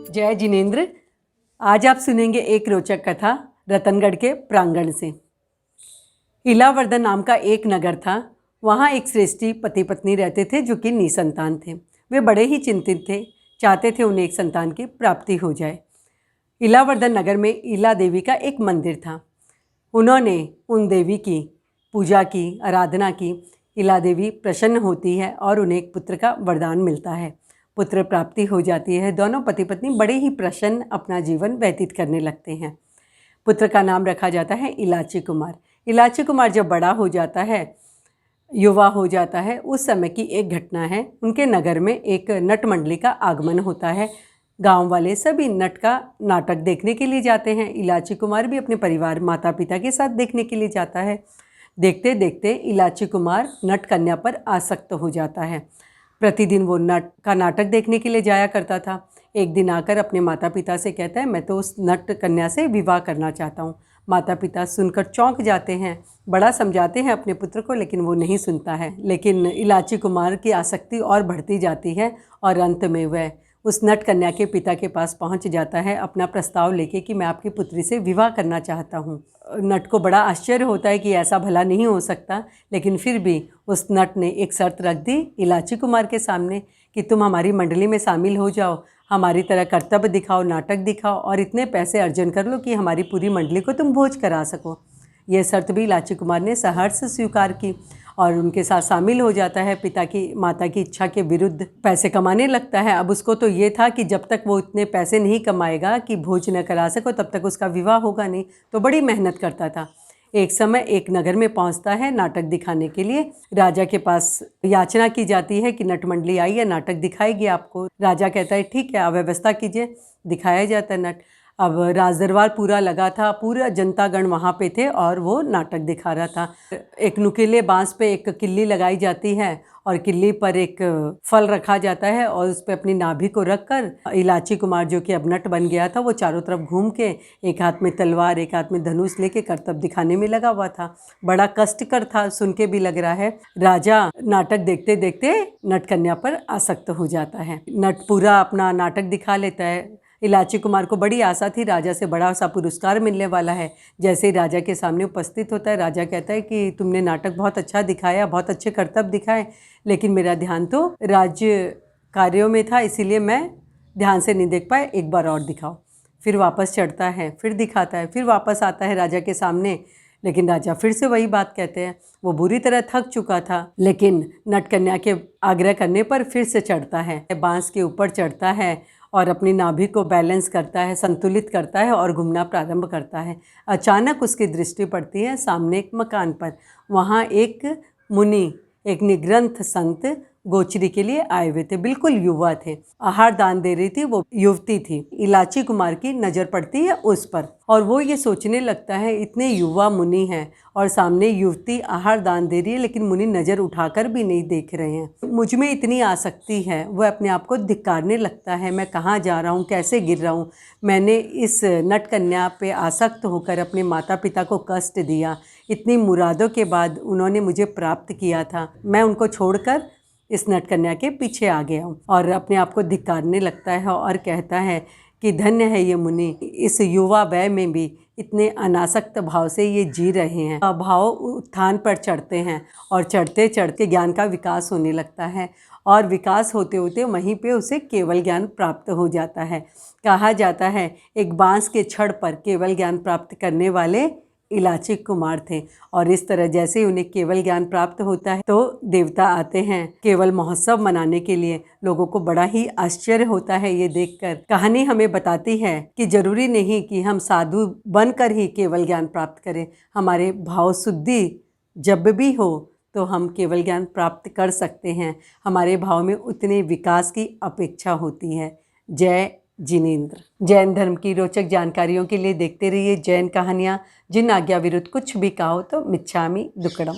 जय जिनेंद्र। आज आप सुनेंगे एक रोचक कथा रतनगढ़ के प्रांगण से। इलावर्दन नाम का एक नगर था। वहाँ एक श्रेष्ठी पति पत्नी रहते थे जो कि निसंतान थे। वे बड़े ही चिंतित थे, चाहते थे उन्हें एक संतान की प्राप्ति हो जाए। इलावर्दन नगर में इला देवी का एक मंदिर था। उन्होंने उन देवी की पूजा की, आराधना की। इला देवी प्रसन्न होती है और उन्हें एक पुत्र का वरदान मिलता है, पुत्र प्राप्ति हो जाती है। दोनों पति पत्नी बड़े ही प्रसन्न अपना जीवन व्यतीत करने लगते हैं। पुत्र का नाम रखा जाता है इलाची कुमार। इलाची कुमार जब बड़ा हो जाता है, युवा हो जाता है, उस समय की एक घटना है। उनके नगर में एक नट मंडली का आगमन होता है। गांव वाले सभी नट का नाटक देखने के लिए जाते हैं। इलाची कुमार भी अपने परिवार माता पिता के साथ देखने के लिए जाता है। देखते देखते इलाची कुमार नट कन्या पर आसक्त हो जाता है। प्रतिदिन वो नट का नाटक देखने के लिए जाया करता था। एक दिन आकर अपने माता पिता से कहता है, मैं तो उस नट कन्या से विवाह करना चाहता हूँ। माता पिता सुनकर चौंक जाते हैं, बड़ा समझाते हैं अपने पुत्र को, लेकिन वो नहीं सुनता है। लेकिन इलाची कुमार की आसक्ति और बढ़ती जाती है और अंत में वह उस नट कन्या के पिता के पास पहुंच जाता है अपना प्रस्ताव लेके कि मैं आपकी पुत्री से विवाह करना चाहता हूं। नट को बड़ा आश्चर्य होता है कि ऐसा भला नहीं हो सकता, लेकिन फिर भी उस नट ने एक शर्त रख दी इलाची कुमार के सामने कि तुम हमारी मंडली में शामिल हो जाओ, हमारी तरह कर्तव्य दिखाओ, नाटक दिखाओ और इतने पैसे अर्जन कर लो कि हमारी पूरी मंडली को तुम भोज करा सको। यह शर्त भी इलाची कुमार ने सहर्ष स्वीकार की और उनके साथ शामिल हो जाता है। पिता की माता की इच्छा के विरुद्ध पैसे कमाने लगता है। अब उसको तो ये था कि जब तक वो इतने पैसे नहीं कमाएगा कि भोज न करा सको, तब तक उसका विवाह होगा नहीं। तो बड़ी मेहनत करता था। एक समय एक नगर में पहुंचता है नाटक दिखाने के लिए। राजा के पास याचना की जाती है कि नट मंडली आई है, नाटक दिखाएगी आपको। राजा कहता है ठीक है, आप व्यवस्था कीजिए। दिखाया जाता है नट। अब राजदरबार पूरा लगा था, पूरा जनतागण वहाँ पे थे और वो नाटक दिखा रहा था। एक नुकीले बांस पे एक किल्ली लगाई जाती है और किल्ली पर एक फल रखा जाता है और उस पर अपनी नाभि को रखकर इलाची कुमार, जो कि अब नट बन गया था, वो चारों तरफ घूम के एक हाथ में तलवार एक हाथ में धनुष लेके कर्तव्य दिखाने में लगा हुआ था। बड़ा कष्टकर था, सुन के भी लग रहा है। राजा नाटक देखते देखते नट कन्या पर आसक्त हो जाता है। नट पूरा अपना नाटक दिखा लेता है। इलाची कुमार को बड़ी आशा थी राजा से बड़ा सा पुरस्कार मिलने वाला है। जैसे ही राजा के सामने उपस्थित होता है, राजा कहता है कि तुमने नाटक बहुत अच्छा दिखाया, बहुत अच्छे कर्तव्य दिखाए, लेकिन मेरा ध्यान तो राज्य कार्यों में था, इसीलिए मैं ध्यान से नहीं देख पाया, एक बार और दिखाओ। फिर वापस चढ़ता है, फिर दिखाता है, फिर वापस आता है राजा के सामने, लेकिन राजा फिर से वही बात कहते हैं। वो बुरी तरह थक चुका था, लेकिन नट कन्या के आग्रह करने पर फिर से चढ़ता है, बांस के ऊपर चढ़ता है और अपनी नाभि को बैलेंस करता है, संतुलित करता है और घूमना प्रारंभ करता है। अचानक उसकी दृष्टि पड़ती है सामने एक मकान पर। वहाँ एक मुनि, एक निग्रंथ संत गोचरी के लिए आए हुए थे, बिल्कुल युवा थे। आहार दान दे रही थी, वो युवती थी। इलाची कुमार की नज़र पड़ती है उस पर और वो ये सोचने लगता है, इतने युवा मुनि हैं और सामने युवती आहार दान दे रही है, लेकिन मुनि नज़र उठाकर भी नहीं देख रहे हैं। मुझ में इतनी आसक्ति है, वह अपने आप को धिक्कारने लगता है। मैं कहाँ जा रहा हूँ, कैसे गिर रहा हूँ। मैंने इस नट कन्या पे आसक्त होकर अपने माता पिता को कष्ट दिया। इतनी मुरादों के बाद उन्होंने मुझे प्राप्त किया था, मैं उनको छोड़कर इस नट कन्या के पीछे आ गया हूँ। और अपने आप को धिक्कारने लगता है और कहता है कि धन्य है ये मुनि, इस युवा वय में भी इतने अनासक्त भाव से ये जी रहे हैं। भाव उत्थान पर चढ़ते हैं और चढ़ते चढ़ते ज्ञान का विकास होने लगता है और विकास होते होते वहीं पे उसे केवल ज्ञान प्राप्त हो जाता है। कहा जाता है एक बांस के छड़ पर केवल ज्ञान प्राप्त करने वाले इलाची कुमार थे। और इस तरह जैसे ही उन्हें केवल ज्ञान प्राप्त होता है तो देवता आते हैं केवल महोत्सव मनाने के लिए। लोगों को बड़ा ही आश्चर्य होता है ये देखकर। कहानी हमें बताती है कि जरूरी नहीं कि हम साधु बनकर ही केवल ज्ञान प्राप्त करें। हमारे भाव शुद्धि जब भी हो तो हम केवल ज्ञान प्राप्त कर सकते हैं। हमारे भाव में उतने विकास की अपेक्षा होती है। जय जिनेंद्र। जैन धर्म की रोचक जानकारियों के लिए देखते रहिए जैन कहानियाँ। जिन आज्ञा विरुद्ध कुछ भी कहो तो मिच्छामि दुक्कडम।